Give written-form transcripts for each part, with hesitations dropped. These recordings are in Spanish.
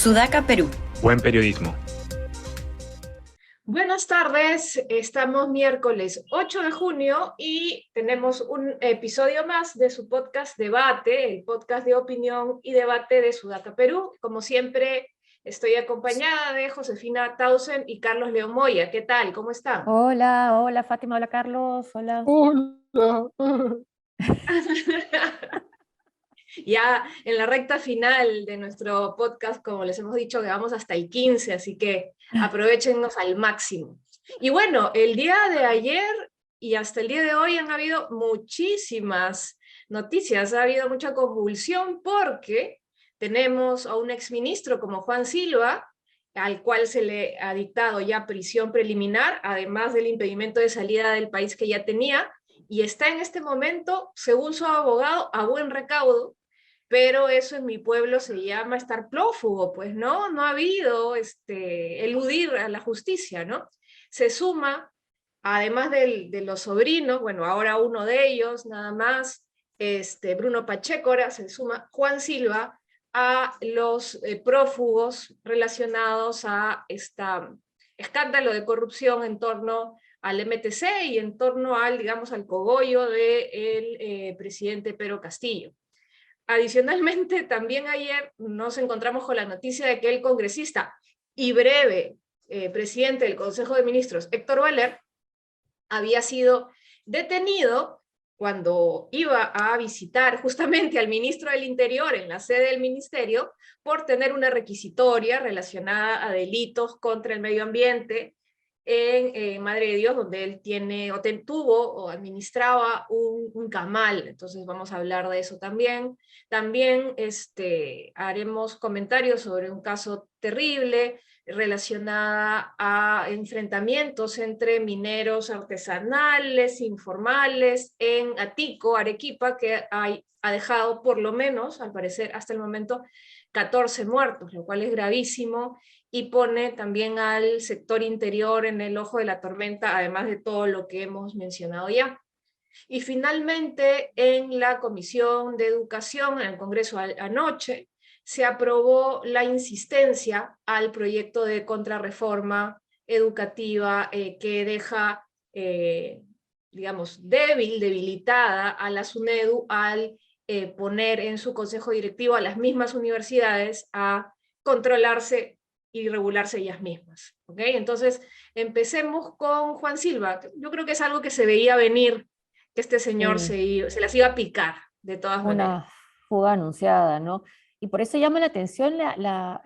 Sudaca, Perú. Buen periodismo. Buenas tardes, estamos miércoles 8 de junio y tenemos un episodio más de su podcast Debate, el podcast de opinión y debate de Sudaca, Perú. Como siempre, estoy acompañada de Josefina Tausen y Carlos León Moya. ¿Qué tal? ¿Cómo están? Hola Fátima, hola Carlos, hola. Hola. Ya en la recta final de nuestro podcast, como les hemos dicho, que vamos hasta el 15, así que aprovechennos al máximo. Y bueno, el día de ayer y hasta el día de hoy han habido muchísimas noticias, ha habido mucha convulsión porque tenemos a un exministro como Juan Silva, al cual se le ha dictado ya prisión preliminar, además del impedimento de salida del país que ya tenía, y está en este momento, según su abogado, a buen recaudo, pero eso en mi pueblo se llama estar prófugo, pues no ha habido eludir a la justicia, ¿no? Se suma, además de los sobrinos, bueno, ahora uno de ellos, nada más, Bruno Pacheco, ahora se suma Juan Silva a los prófugos relacionados a este escándalo de corrupción en torno al MTC y en torno al, digamos, al cogollo del presidente Pedro Castillo. Adicionalmente, también ayer nos encontramos con la noticia de que el congresista y breve presidente del Consejo de Ministros, Héctor Valer, había sido detenido cuando iba a visitar justamente al ministro del Interior en la sede del ministerio por tener una requisitoria relacionada a delitos contra el medio ambiente en Madre de Dios, donde él tuvo o administraba un camal. Entonces vamos a hablar de eso también. También haremos comentarios sobre un caso terrible relacionada a enfrentamientos entre mineros artesanales, informales, en Atico, Arequipa, que ha dejado por lo menos, al parecer hasta el momento, 14 muertos, lo cual es gravísimo y pone también al sector interior en el ojo de la tormenta, además de todo lo que hemos mencionado ya. Y finalmente, en la Comisión de Educación, en el Congreso anoche, se aprobó la insistencia al proyecto de contrarreforma educativa que deja, digamos, debilitada a la SUNEDU al poner en su consejo directivo a las mismas universidades a controlarse y regularse ellas mismas. ¿Okay? Entonces, empecemos con Juan Silva. Yo creo que es algo que se veía venir, que este señor se las iba a picar, de todas maneras. Una fuga anunciada, ¿no? Y por eso llama la atención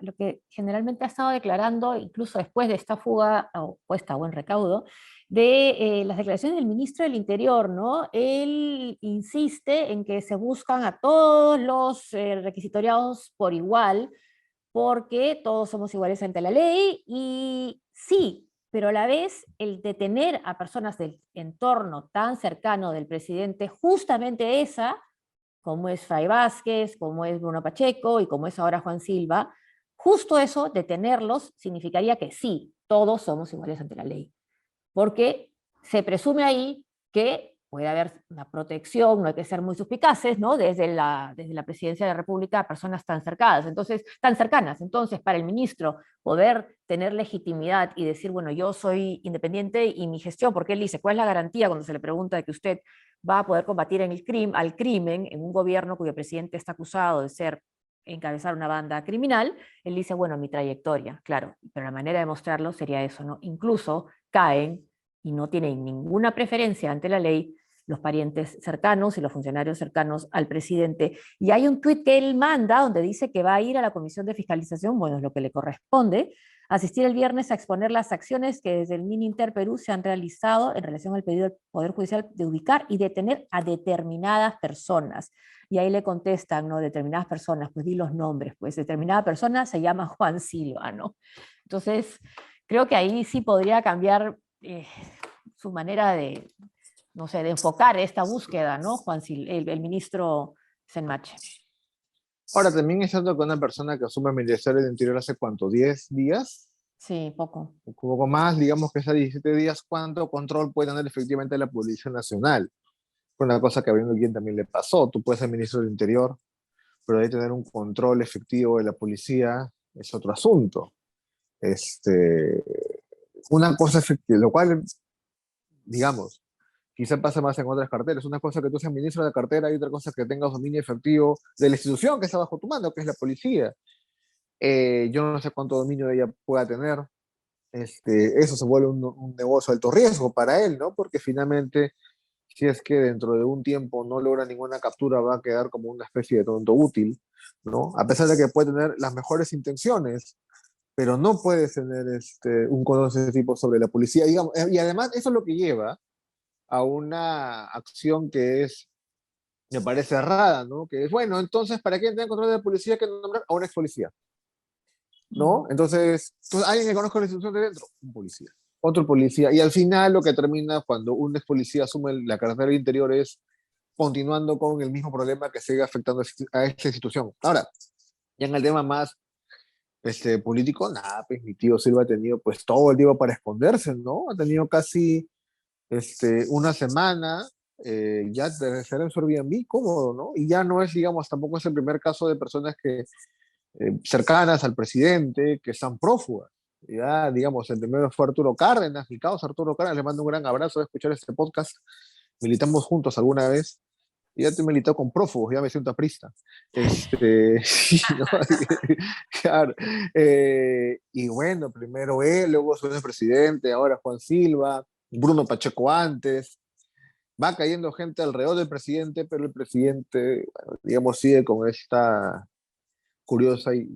lo que generalmente ha estado declarando, incluso después de esta fuga, o puesta a buen recaudo, de las declaraciones del ministro del Interior, ¿no? Él insiste en que se buscan a todos los requisitoriados por igual, porque todos somos iguales ante la ley, y sí, pero a la vez el detener a personas del entorno tan cercano del presidente, justamente esa, como es Fray Vázquez, como es Bruno Pacheco y como es ahora Juan Silva, justo eso, detenerlos, significaría que sí, todos somos iguales ante la ley, porque se presume ahí que puede haber una protección, no hay que ser muy suspicaces, ¿no? Desde la presidencia de la República a personas tan cercanas. Entonces, para el ministro poder tener legitimidad y decir, bueno, yo soy independiente y mi gestión, porque él dice, ¿cuál es la garantía cuando se le pregunta de que usted va a poder combatir al crimen en un gobierno cuyo presidente está acusado de encabezar una banda criminal? Él dice, bueno, mi trayectoria, claro, pero la manera de mostrarlo sería eso, ¿no? Incluso caen y no tienen ninguna preferencia ante la ley los parientes cercanos y los funcionarios cercanos al presidente. Y hay un tuit que él manda donde dice que va a ir a la Comisión de Fiscalización, bueno, es lo que le corresponde, asistir el viernes a exponer las acciones que desde el Mininter Perú se han realizado en relación al pedido del Poder Judicial de ubicar y detener a determinadas personas. Y ahí le contestan, ¿no? Determinadas personas, pues di los nombres, pues determinada persona se llama Juan Silva, ¿no? Entonces, creo que ahí sí podría cambiar su manera de, no sé, de enfocar esta búsqueda, ¿no? El ministro Senmache. Ahora, también es cierto que una persona que asume el Ministerio del Interior hace ¿cuánto? ¿10 días? Sí, poco. Un poco más, digamos que es a 17 días, ¿cuánto control puede tener efectivamente la Policía Nacional? Fue una cosa que a Bruno Guillén también le pasó. Tú puedes ser ministro del Interior, pero hay que tener un control efectivo de la policía es otro asunto. Este, una cosa es que, lo cual, digamos, quizá pasa más en otras carteras. Una cosa que tú seas ministro de la cartera y otra cosa que tengas dominio efectivo de la institución que está bajo tu mando, que es la policía. Yo no sé cuánto dominio ella pueda tener. Eso se vuelve un negocio de alto riesgo para él, ¿no? Porque finalmente, si es que dentro de un tiempo no logra ninguna captura, va a quedar como una especie de tonto útil, ¿no? A pesar de que puede tener las mejores intenciones, pero no puedes tener un control de ese tipo sobre la policía, digamos, y además eso es lo que lleva a una acción que es, me parece errada, ¿no? Que es, bueno, entonces, ¿para qué tener control de la policía que nombrar a un ex policía? ¿No? Entonces, alguien que conozca la institución de dentro, un policía, otro policía, y al final lo que termina cuando un ex policía asume la cartera de interior es continuando con el mismo problema que sigue afectando a esta institución. Ahora, ya en el tema más político, nada, pues mi tío Silva ha tenido pues todo el tiempo para esconderse, ¿no? Ha tenido casi una semana ya de ser en su Airbnb cómodo, ¿no? Y ya no es, digamos, tampoco es el primer caso de personas que cercanas al presidente que están prófugas. Ya, digamos, el primero fue Arturo Cárdenas, el caos Arturo Cárdenas, le mando un gran abrazo de escuchar este podcast. Militamos juntos alguna vez. Y ya te militado con prófugos, ya me siento aprista. Sí, ¿no? Claro. Y bueno, primero él, luego su presidente, ahora Juan Silva, Bruno Pacheco antes. Va cayendo gente alrededor del presidente, pero el presidente, bueno, digamos, sigue con esta curiosa y,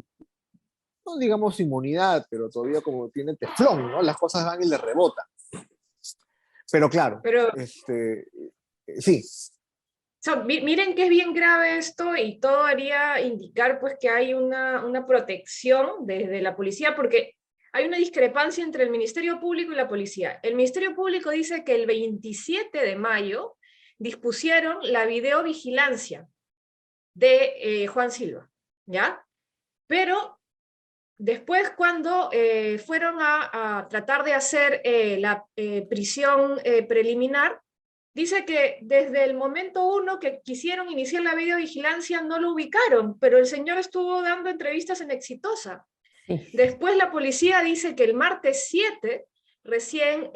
no digamos inmunidad, pero todavía como tiene teflón, ¿no? Las cosas van y le rebotan. Pero claro, Pero sí. miren que es bien grave esto y todo haría indicar pues que hay una protección desde la policía porque hay una discrepancia entre el Ministerio Público y la policía. El Ministerio Público dice que el 27 de mayo dispusieron la videovigilancia de Juan Silva, ¿ya? Pero después cuando fueron a tratar de hacer la prisión preliminar, dice que desde el momento uno que quisieron iniciar la videovigilancia no lo ubicaron, pero el señor estuvo dando entrevistas en Exitosa. Sí. Después la policía dice que el martes 7 recién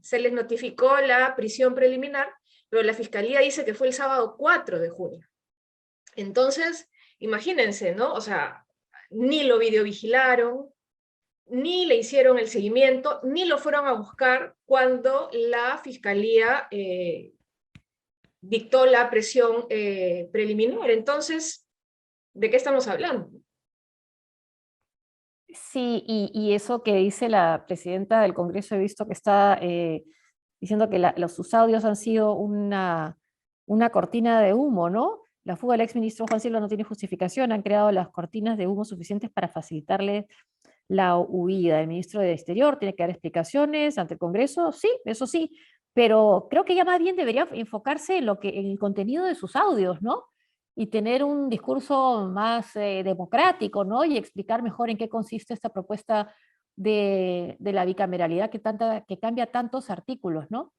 se les notificó la prisión preliminar, pero la fiscalía dice que fue el sábado 4 de junio. Entonces, imagínense, ¿no? O sea, ni lo videovigilaron, ni le hicieron el seguimiento, ni lo fueron a buscar cuando la fiscalía dictó la prisión preliminar. Entonces, ¿de qué estamos hablando? Sí, y eso que dice la presidenta del Congreso, he visto que está diciendo que sus audios han sido una cortina de humo, ¿no? La fuga del exministro Juan Silva no tiene justificación, han creado las cortinas de humo suficientes para facilitarle la huida. El ministro de Exterior tiene que dar explicaciones ante el Congreso, sí, eso sí, pero creo que ya más bien debería enfocarse en el contenido de sus audios, ¿no? Y tener un discurso más democrático, ¿no? Y explicar mejor en qué consiste esta propuesta de la bicameralidad que cambia tantos artículos, ¿no?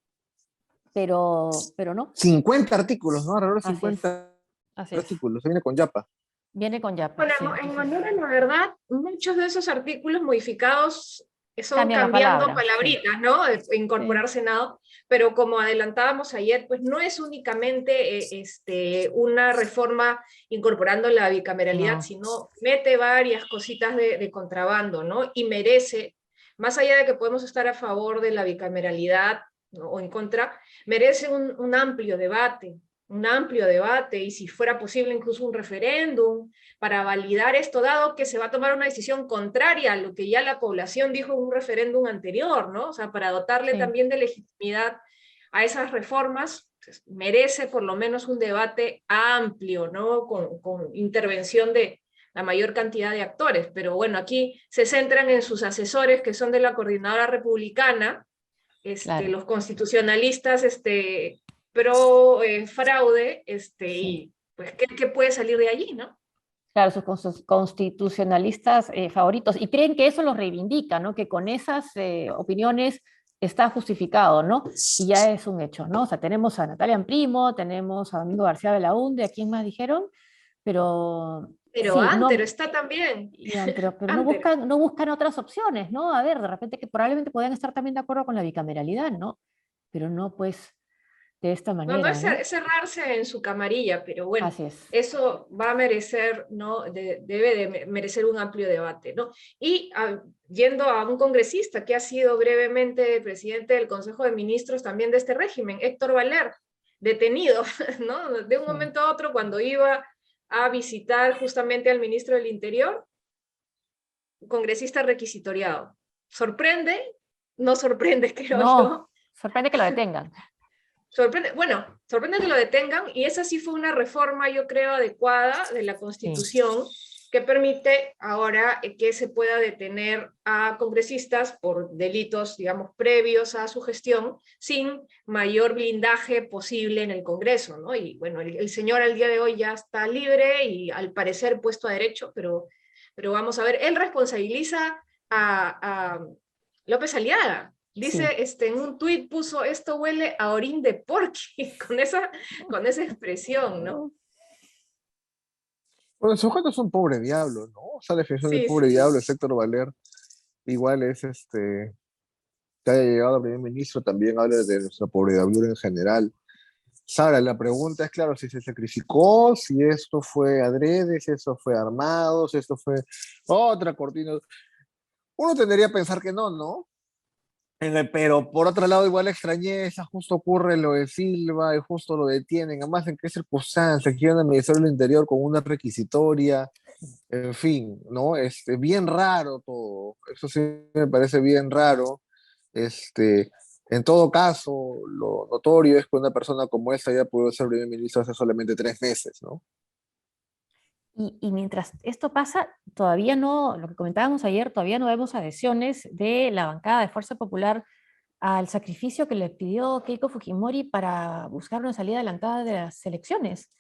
Pero no. 50 artículos, ¿no? Alrededor de Así es, 50 así es. artículos, se viene con Yapa. Viene con Yapa, Bueno, sí, en entonces, honor a la verdad, muchos de esos artículos modificados son cambian las cambiando palabras, sí, palabritas, ¿no? Incorporar sí, Senado, pero como adelantábamos ayer, pues no es únicamente una reforma incorporando la bicameralidad, no, sino mete varias cositas de contrabando, ¿no? Y merece, más allá de que podemos estar a favor de la bicameralidad, ¿no? O en contra, merece un amplio debate, y si fuera posible incluso un referéndum, para validar esto, dado que se va a tomar una decisión contraria a lo que ya la población dijo en un referéndum anterior, ¿no? O sea, para dotarle sí. también de legitimidad a esas reformas, pues, merece por lo menos un debate amplio, ¿no? Con intervención de la mayor cantidad de actores. Pero bueno, aquí se centran en sus asesores, que son de la coordinadora republicana, Claro, los constitucionalistas pro fraude, sí. y pues, ¿qué puede salir de allí, no? Claro, sus constitucionalistas favoritos, y creen que eso los reivindica, ¿no? Que con esas opiniones está justificado, ¿no? Y ya es un hecho, ¿no? O sea, tenemos a Natalia Primo, tenemos a Domingo García Belaúnde, ¿a quién más dijeron? Pero Pero Sí, Antero no, está también. pero Antero. no buscan otras opciones, ¿no? A ver, de repente que probablemente podrían estar también de acuerdo con la bicameralidad, ¿no? Pero no, pues, de esta No, no manera, es, ¿no? es cerrarse en su camarilla, pero bueno, Así es. eso va a merecer, ¿no? Debe de merecer un amplio debate, ¿no? Y yendo a un congresista que ha sido brevemente presidente del Consejo de Ministros también de este régimen, Héctor Valer, detenido, ¿no? De un Sí. momento a otro, cuando iba a visitar justamente al ministro del Interior, congresista requisitoriado. ¿Sorprende? No sorprende, creo No, yo. sorprende que lo detengan. Sorprende, bueno, sorprende que lo detengan y esa sí fue una reforma, yo creo, adecuada de la Sí. Constitución que permite ahora que se pueda detener a congresistas por delitos, digamos, previos a su gestión, sin mayor blindaje posible en el Congreso, ¿no? Y bueno, el señor al día de hoy ya está libre y al parecer puesto a derecho, pero vamos a ver, él responsabiliza a López Aliaga. Sí. Dice, en un tuit puso, esto huele a orín de porqui, con esa expresión, ¿no? Bueno, el sujeto es un pobre diablo, ¿no? O sea, la definición del Sí, pobre sí. diablo es Héctor Valer. Igual es que haya llegado a primer ministro, también habla de nuestra pobre diablura en general. Sara, la pregunta es, claro, si se sacrificó, si esto fue adrede, si esto fue armado, si esto fue otra cortina. Uno tendría que pensar que no, ¿no? Pero por otro lado, igual la extrañeza, justo ocurre lo de Silva y justo lo detienen. Además, ¿en qué circunstancias? Quieren al Ministerio del Interior con una requisitoria, en fin, ¿no? Bien raro todo. Eso sí me parece bien raro. Este, en todo caso, lo notorio es que una persona como esta ya pudo ser primer ministro hace solamente 3 meses, ¿no? Y mientras esto pasa, todavía no, lo que comentábamos ayer, todavía no vemos adhesiones de la bancada de Fuerza Popular al sacrificio que le pidió Keiko Fujimori para buscar una salida adelantada de las elecciones.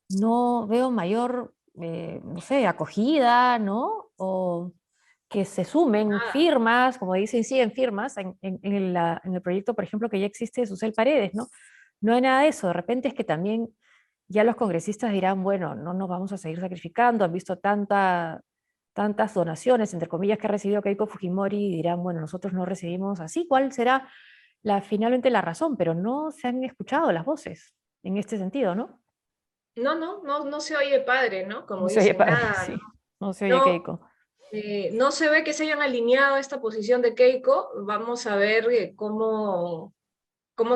No veo mayor, no sé, acogida, ¿no? O que se sumen Nada. firmas, como dicen, siguen firmas en el proyecto, por ejemplo, que ya existe de Susel Paredes, ¿no? No hay nada de eso. De repente es que también ya los congresistas dirán, bueno, no nos vamos a seguir sacrificando, han visto tantas donaciones, entre comillas, que ha recibido Keiko Fujimori, y dirán, bueno, nosotros no recibimos así, ¿cuál será finalmente la razón? Pero no se han escuchado las voces en este sentido, ¿no? No, no, no, no se oye padre, ¿no? Como No se oye dicen, padre, nada, ¿no? sí, no se oye No, Keiko. no se ve que se hayan alineado a esta posición de Keiko. Vamos a ver cómo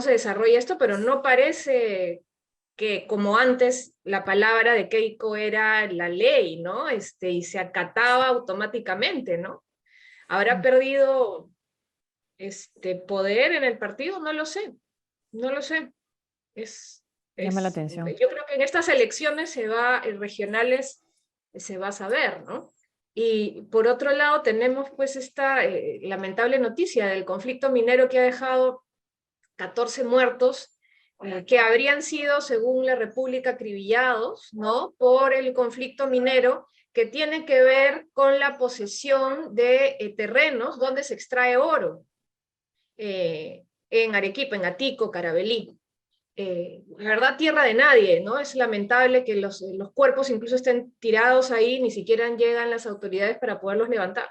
se desarrolla esto, pero no parece que como antes la palabra de Keiko era la ley, ¿no? Y se acataba automáticamente, ¿no? ¿Habrá Mm, perdido poder en el partido? No lo sé, no lo sé. Es, llama la yo atención. creo que en estas elecciones regionales se va a saber, ¿no? Y por otro lado tenemos pues esta lamentable noticia del conflicto minero que ha dejado 14 muertos, que habrían sido, según la República, acribillados, ¿no? Por el conflicto minero que tiene que ver con la posesión de terrenos donde se extrae oro, en Arequipa, en Atico, Carabelí. La verdad, tierra de nadie, ¿no? Es lamentable que los cuerpos incluso estén tirados ahí, ni siquiera llegan las autoridades para poderlos levantar.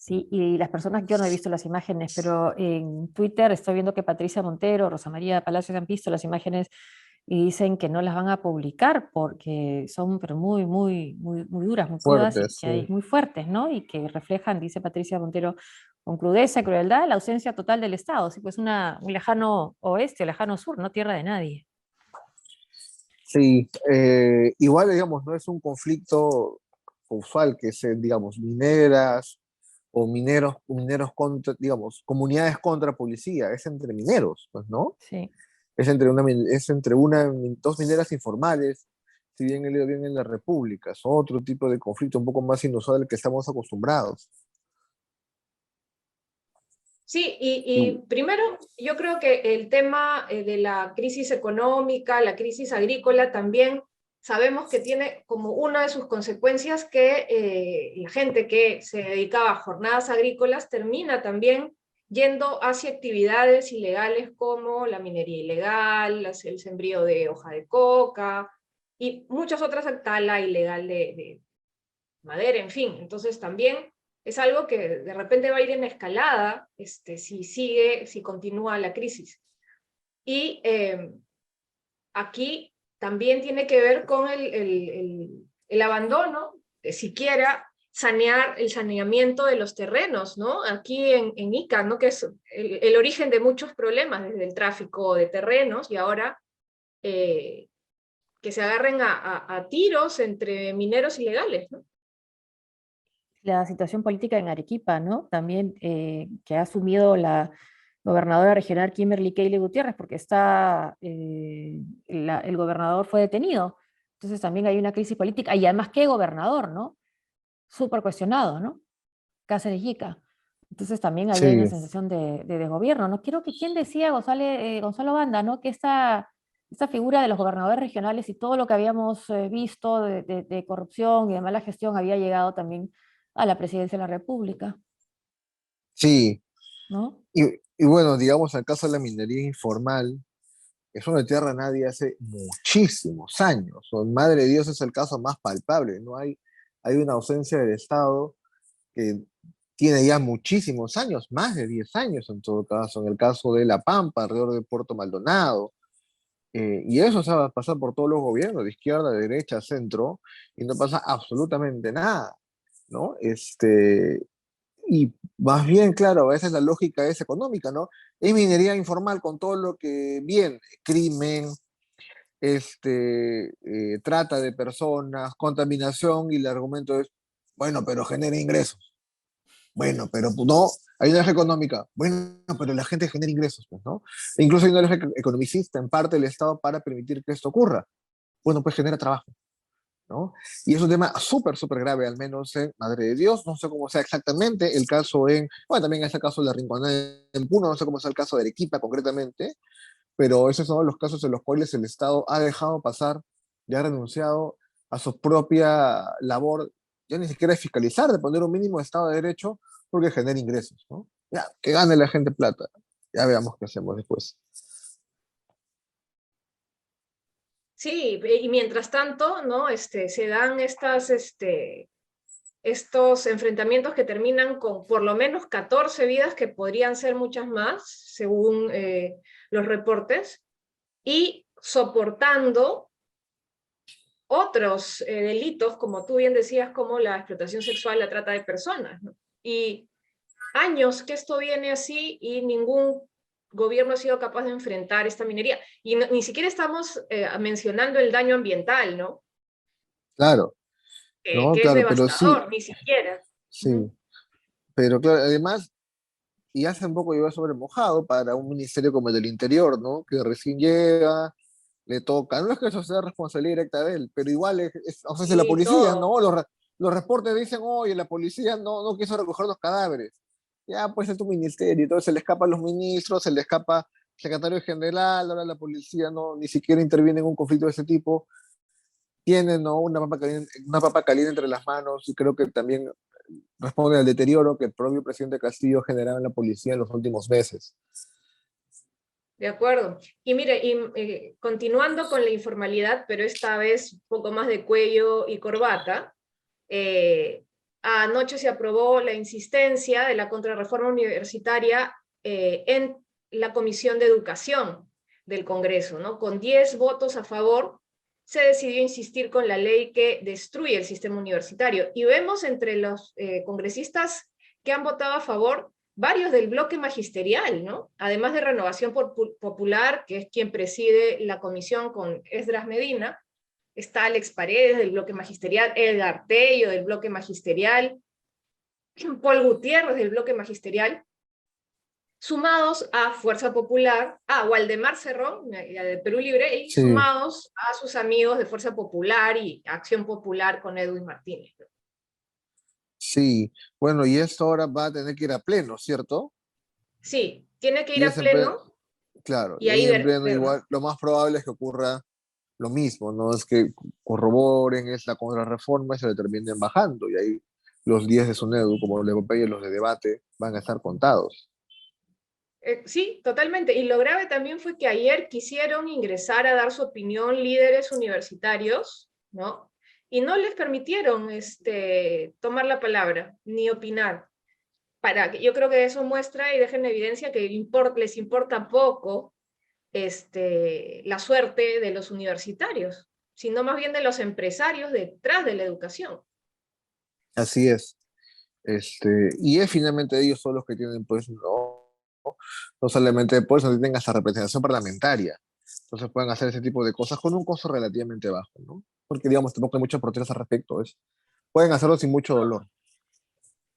Sí, y las personas, yo no he visto las imágenes, pero en Twitter estoy viendo que Patricia Montero, Rosa María Palacios han visto las imágenes y dicen que no las van a publicar porque son pero muy duras, muy crudas y Fuertes, que hay sí. muy fuertes, ¿no? Y que reflejan, dice Patricia Montero, con crudeza y crueldad, la ausencia total del Estado. Sí, pues un lejano oeste, lejano sur, no tierra de nadie. Sí, igual, digamos, no es un conflicto usual que se, digamos, mineras o mineros contra, digamos, comunidades contra policía, es entre mineros, pues, ¿no? Sí. Es entre dos mineras informales, si bien he leído bien en la República, es otro tipo de conflicto un poco más inusual al que estamos acostumbrados. Sí, Y y primero yo creo que el tema de la crisis económica, la crisis agrícola también sabemos que tiene como una de sus consecuencias que la gente que se dedicaba a jornadas agrícolas termina también yendo hacia actividades ilegales como la minería ilegal, el sembrío de hoja de coca, y muchas otras, tala ilegal de madera, en fin. Entonces también es algo que de repente va a ir en escalada si continúa la crisis. Y aquí también tiene que ver con el abandono, de siquiera sanear el saneamiento de los terrenos, ¿no? Aquí en Ica, ¿no? Que es el origen de muchos problemas, desde el tráfico de terrenos, y ahora que se agarren a tiros entre mineros ilegales, ¿no? La situación política en Arequipa, ¿no? También que ha asumido la gobernadora regional Kimberly Keile Gutiérrez, porque el gobernador fue detenido. Entonces también hay una crisis política, y además, ¿qué gobernador, no? Súper cuestionado, ¿no? Cáceres Yica. Entonces también ahí hay una Sí, sensación de desgobierno, ¿no? Quiero que, ¿quién decía, Gonzalo Banda, ¿no? Que esta figura de los gobernadores regionales y todo lo que habíamos visto de corrupción y de mala gestión había llegado también a la presidencia de la República, sí. ¿no? Y bueno, digamos, el caso de la minería informal, eso no entierra a nadie hace muchísimos años. O, madre de Dios, es el caso más palpable. No hay, hay una ausencia del Estado que tiene ya muchísimos años, más de 10 años en todo caso, en el caso de La Pampa, alrededor de Puerto Maldonado. Y eso se va a pasar por todos los gobiernos, de izquierda, de derecha, centro, y no pasa absolutamente nada, ¿no? Y más bien, claro, a veces la lógica es económica, ¿no? Es minería informal con todo lo que bien, crimen, trata de personas, contaminación, y el argumento es, bueno, pero genera ingresos. Bueno, pero pues, no, hay una lógica económica. Bueno, pero la gente genera ingresos, pues, ¿no? E incluso hay una lógica economicista en parte del Estado para permitir que esto ocurra. Bueno, pues genera trabajo, ¿no? Y es un tema súper, súper grave, al menos en Madre de Dios, no sé cómo sea exactamente el caso bueno, también es el caso de la Rinconada en Puno, no sé cómo sea el caso de Arequipa concretamente, pero esos son los casos en los cuales el Estado ha dejado pasar y ha renunciado a su propia labor, ya ni siquiera de fiscalizar, de poner un mínimo de Estado de Derecho, porque genera ingresos, ¿no? Ya, que gane la gente plata, ya veamos qué hacemos después. Sí, y mientras tanto, ¿no? Se dan estos enfrentamientos que terminan con por lo menos 14 vidas, que podrían ser muchas más, según los reportes, y soportando otros delitos, como tú bien decías, como la explotación sexual, la trata de personas, ¿no? Y años que esto viene así y ningún gobierno ha sido capaz de enfrentar esta minería. Y ni siquiera estamos mencionando el daño ambiental, ¿no? Claro, ¿no? Que es Claro, pero sí, devastador, ni siquiera. sí, pero claro, además, y hace un poco lleva sobre mojado para un ministerio como el del Interior, ¿no? Que recién llega, le toca. No es que eso sea responsabilidad directa de él, pero igual o sea, si la Y policía, todo. ¿no? Los reportes dicen, oye, la policía no quiso recoger los cadáveres. Ya, pues es tu ministerio, entonces se le escapa a los ministros, se le escapa al secretario general, ahora la policía no ni siquiera interviene en un conflicto de ese tipo. Tienen, ¿no? Una papa caliente entre las manos, y creo que también responde al deterioro que el propio presidente Castillo generaba en la policía en los últimos meses. De acuerdo. Y mire, continuando con la informalidad, pero esta vez un poco más de cuello y corbata, eh, anoche se aprobó la insistencia de la contrarreforma universitaria en la Comisión de Educación del Congreso, ¿no? Con 10 votos a favor, se decidió insistir con la ley que destruye el sistema universitario. Y vemos entre los congresistas que han votado a favor varios del bloque magisterial, ¿no? Además de Renovación Popular, que es quien preside la comisión con Esdras Medina, está Alex Paredes del bloque magisterial, Edgar Tello del bloque magisterial, Paul Gutiérrez del bloque magisterial, sumados a Fuerza Popular, a Waldemar Cerrón, de Perú Libre, y Sí, sumados a sus amigos de Fuerza Popular y Acción Popular con Edwin Martínez. sí. Bueno, y esto ahora va a tener que ir a pleno, ¿cierto? Sí, tiene que ir Y a es en pleno, pleno claro, y y ahí ahí en pleno ver, ¿no? igual, lo más probable es que ocurra lo mismo, ¿no? Es que corroboren esta contrarreforma y se le terminen bajando, y ahí los 10 de SUNEDU, como los de papel y los de debate, van a estar contados. Sí, totalmente. Y lo grave también fue que ayer quisieron ingresar a dar su opinión líderes universitarios, ¿no? Y no les permitieron tomar la palabra ni opinar. Yo creo que eso muestra y deja en evidencia que les importa poco la suerte de los universitarios, sino más bien de los empresarios detrás de la educación. Así es. Y es finalmente ellos son los que tienen, pues, no solamente por eso tienen hasta representación parlamentaria. Entonces pueden hacer ese tipo de cosas con un costo relativamente bajo, ¿no? Porque, digamos, tampoco hay muchas protestas al respecto. Pueden hacerlo sin mucho dolor.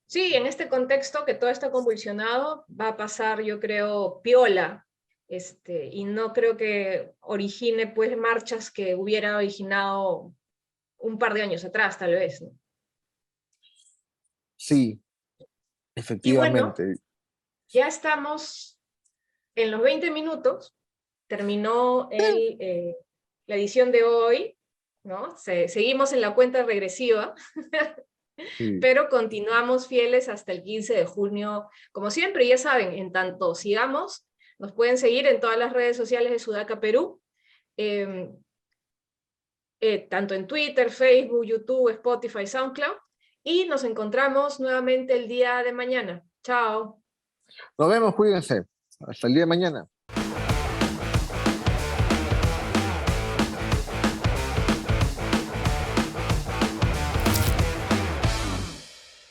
Sí, en este contexto que todo está convulsionado, va a pasar, yo creo, piola, y no creo que origine, pues, marchas que hubiera originado un par de años atrás, tal vez, ¿no? Sí, Y bueno, efectivamente. ya estamos en los 20 minutos, terminó la edición de hoy, ¿no? Seguimos en la cuenta regresiva, Sí. pero continuamos fieles hasta el 15 de junio, como siempre, ya saben, en tanto sigamos, nos pueden seguir en todas las redes sociales de Sudaca Perú, eh, tanto en Twitter, Facebook, YouTube, Spotify, SoundCloud, y nos encontramos nuevamente el día de mañana. Chao. Nos vemos, cuídense. Hasta el día de mañana.